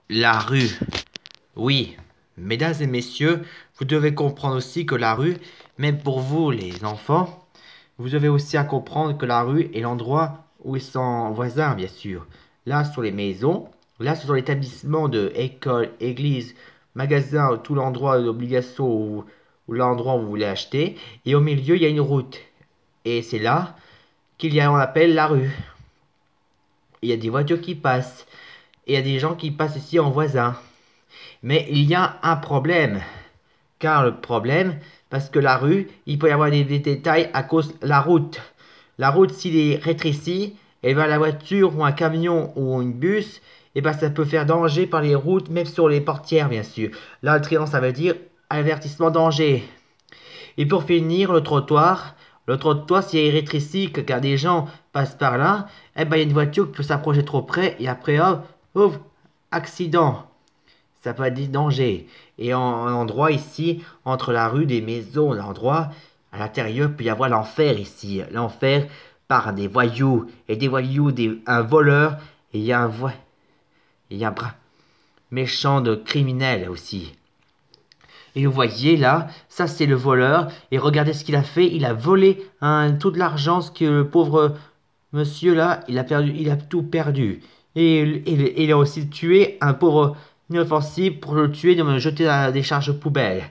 La rue. Oui, mesdames et messieurs, vous devez comprendre aussi que la rue, même pour vous les enfants, vous devez aussi à comprendre que la rue est l'endroit où ils sont voisins, bien sûr. Là, sur les maisons, là, ce sont l'établissement de école, église, magasin, tout l'endroit d'obligation ou l'endroit où vous voulez acheter. Et au milieu, il y a une route. Et c'est là qu'il y a, on appelle la rue. Il y a des voitures qui passent. Et il y a des gens qui passent ici en voisin. Mais il y a un problème. Car le problème, parce que la rue, il peut y avoir des détails à cause de la route. La route, s'il est rétréci, et ben la voiture ou un camion ou une bus, et ben ça peut faire danger par les routes, même sur les portières, bien sûr. Là, le triangle, ça veut dire avertissement danger. Et pour finir, le trottoir, s'il est rétréci, que car des gens passent par là, eh ben il y a une voiture qui peut s'approcher trop près, et après, hop, hop, accident. Ça peut être danger. Et en endroit ici, entre la rue des maisons, l'endroit, à l'intérieur, peut y avoir l'enfer ici. L'enfer par des voyous. Et des voyous, un voleur. Et il y a un bras méchant de criminel aussi. Et vous voyez là, ça c'est le voleur. Et regardez ce qu'il a fait. Il a volé tout de l'argent, ce que le pauvre monsieur là, il a perdu, il a tout perdu. Et il a aussi tué un pauvre inoffensif pour le tuer de me jeter à des charges poubelles.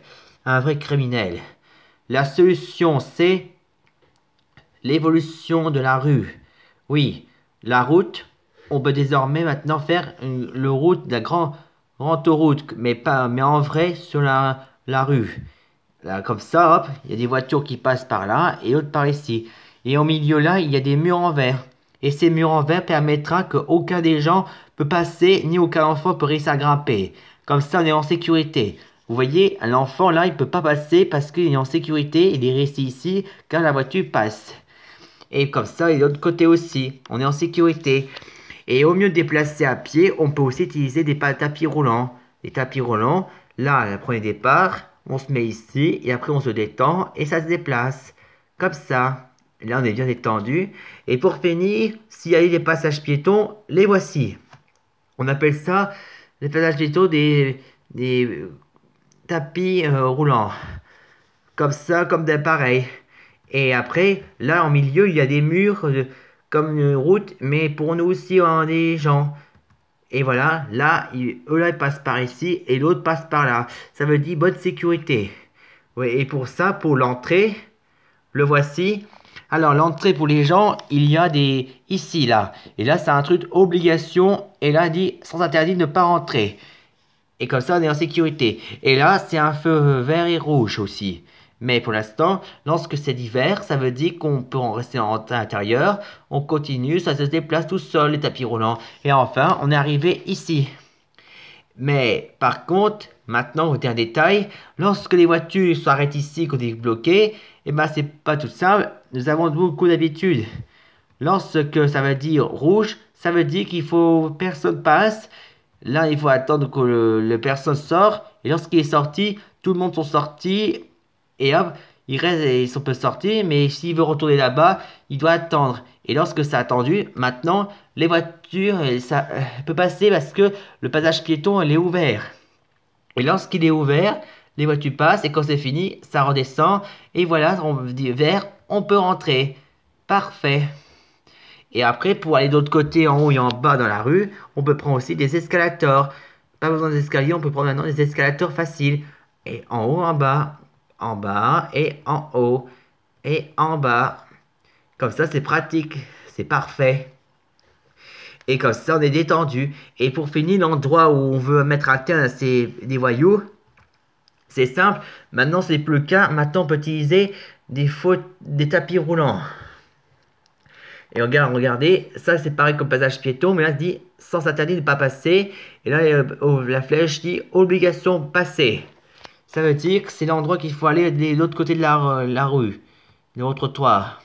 Un vrai criminel. La solution, c'est l'évolution de la rue. Oui, la route, on peut désormais maintenant faire le route, la grande route, mais en vrai sur la rue. Là, comme ça, hop, il y a des voitures qui passent par là et d'autres par ici. Et au milieu là, il y a des murs en verre. Et ces murs en verre permettra qu'aucun des gens peut passer, ni aucun enfant peut réussir à grimper. Comme ça, on est en sécurité. Vous voyez, l'enfant là, il peut pas passer parce qu'il est en sécurité. Il est resté ici quand la voiture passe. Et comme ça, et de l'autre côté aussi, on est en sécurité. Et au mieux de déplacer à pied, on peut aussi utiliser des tapis roulants. Les tapis roulants, là, le premier départ, on se met ici, et après on se détend, et ça se déplace. Comme ça. Là, on est bien détendu. Et pour finir, s'il y a eu des passages piétons, les voici. On appelle ça les passages piétons des tapis roulants. Comme ça, comme des pareils. Et après, là, en milieu, il y a des murs comme une route, mais pour nous aussi, on a des gens. Et voilà, là, eux là, ils passent par ici et l'autre passe par là. Ça veut dire bonne sécurité. Oui, et pour ça, pour l'entrée, le voici. Alors, l'entrée pour les gens, il y a des ici, là. Et là, c'est un truc obligation. Et là, dit sans interdit de ne pas rentrer. Et comme ça, on est en sécurité. Et là, c'est un feu vert et rouge aussi. Mais pour l'instant, lorsque c'est d'hiver, ça veut dire qu'on peut en rester à l'intérieur. On continue, ça se déplace tout seul, les tapis roulants. Et enfin, on est arrivé ici. Mais par contre, maintenant, vous un détail, lorsque les voitures s'arrêtent ici, qu'on est bloqué, et ben c'est pas tout simple. Nous avons beaucoup d'habitude. Lorsque ça veut dire rouge, ça veut dire qu'il faut personne passe. Là, il faut attendre que le personne sort. Et lorsqu'il est sorti, tout le monde sont sortis. Et hop, il reste, ils sont peu sortis. Mais s'il veut retourner là-bas, il doit attendre. Et lorsque ça a attendu, maintenant, les voitures, ça peut passer parce que le passage piéton, il est ouvert. Et lorsqu'il est ouvert, les voitures passent. Et quand c'est fini, ça redescend. Et voilà, on dit vert, on peut rentrer. Parfait. Et après, pour aller de l'autre côté, en haut et en bas dans la rue, on peut prendre aussi des escalators. Pas besoin d'escaliers, on peut prendre maintenant des escalators faciles. Et en haut, en bas et en haut et en bas. Comme ça, c'est pratique, c'est parfait. Et comme ça, on est détendu. Et pour finir, l'endroit où on veut mettre un 15, c'est des voyous. C'est simple. Maintenant, c'est plus le cas. Maintenant, on peut utiliser des tapis roulants. Et regardez, ça c'est pareil comme passage piéton, mais là se dit sens interdit de ne pas passer. Et là, la flèche dit obligation passer. Ça veut dire que c'est l'endroit qu'il faut aller de l'autre côté de la rue, le trottoir.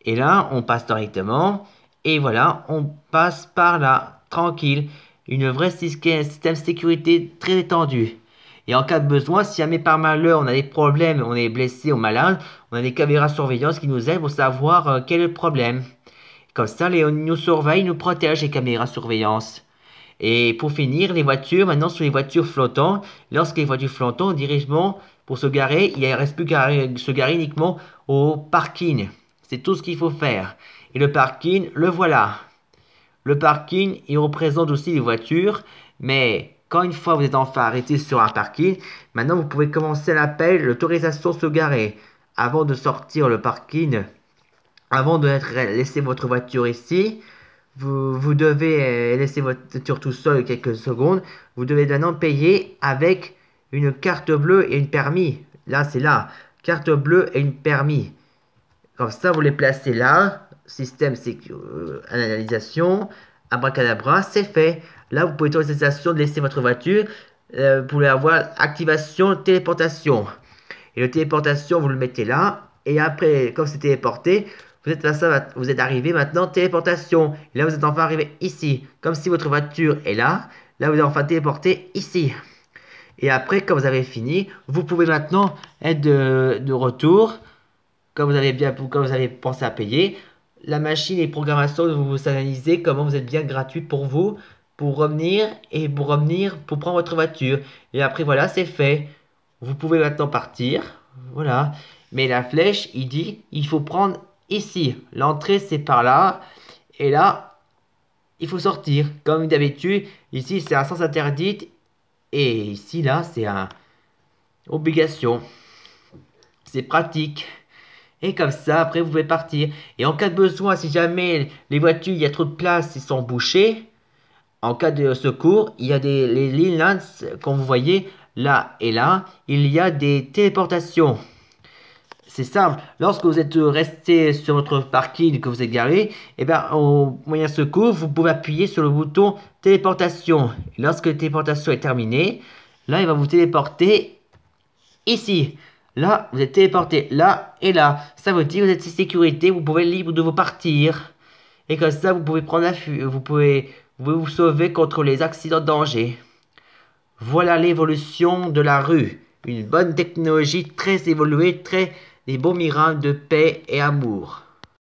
Et là, on passe directement. Et voilà, on passe par là, tranquille. Une vraie système de sécurité très étendu. Et en cas de besoin, si jamais par malheur on a des problèmes, on est blessé ou malade, on a des caméras de surveillance qui nous aident pour savoir quel est le problème. Comme ça, les nous surveillent, nous protègent les caméras de surveillance. Et pour finir, les voitures, maintenant sur les voitures flottantes, lorsque les voitures flottantes, directement pour se garer, il ne reste plus qu'à se garer uniquement au parking. C'est tout ce qu'il faut faire. Et le parking, le voilà. Le parking, il représente aussi les voitures, mais quand une fois vous êtes enfin arrêté sur un parking, maintenant vous pouvez commencer l'appel l'autorisation de se garer. Avant de sortir le parking, avant de laisser votre voiture ici, vous devez laisser votre voiture tout seul quelques secondes. Vous devez maintenant payer avec une carte bleue et une permis. Là, c'est là. Carte bleue et une permis. Comme ça, vous les placez là. Système analysation. Abracadabra, c'est fait. Là, vous pouvez autoriser l'autorisation de laisser votre voiture. Vous pouvez avoir activation téléportation. Et le téléportation, vous le mettez là. Et après, comme c'est téléporté, vous êtes arrivé maintenant, téléportation. Et là, vous êtes enfin arrivé ici. Comme si votre voiture est là. Là, vous êtes enfin téléporté ici. Et après, quand vous avez fini, vous pouvez maintenant être de retour. Comme vous avez pensé à payer. La machine et programmation, vous analysez comment vous êtes bien gratuit pour vous. Pour revenir pour prendre votre voiture. Et après, voilà, c'est fait. Vous pouvez maintenant partir. Voilà. Mais la flèche, il dit, il faut prendre ici. L'entrée, c'est par là. Et là, il faut sortir. Comme d'habitude, ici, c'est un sens interdit. Et ici, là, c'est un obligation. C'est pratique. Et comme ça, après, vous pouvez partir. Et en cas de besoin, si jamais les voitures, il y a trop de place, ils sont bouchés. En cas de secours, il y a les lignes là, comme vous voyez, là et là, il y a des téléportations. C'est simple, lorsque vous êtes resté sur votre parking, que vous êtes garé, et bien, au moyen de secours, vous pouvez appuyer sur le bouton téléportation. Et lorsque la téléportation est terminée, là, il va vous téléporter ici. Là, vous êtes téléporté là et là. Ça veut dire que vous êtes en sécurité, vous pouvez être libre de vous partir. Et comme ça, vous pouvez prendre la fuite, vous pouvez vous sauver contre les accidents de danger. Voilà l'évolution de la rue. Une bonne technologie très évoluée, des beaux miracles de paix et amour.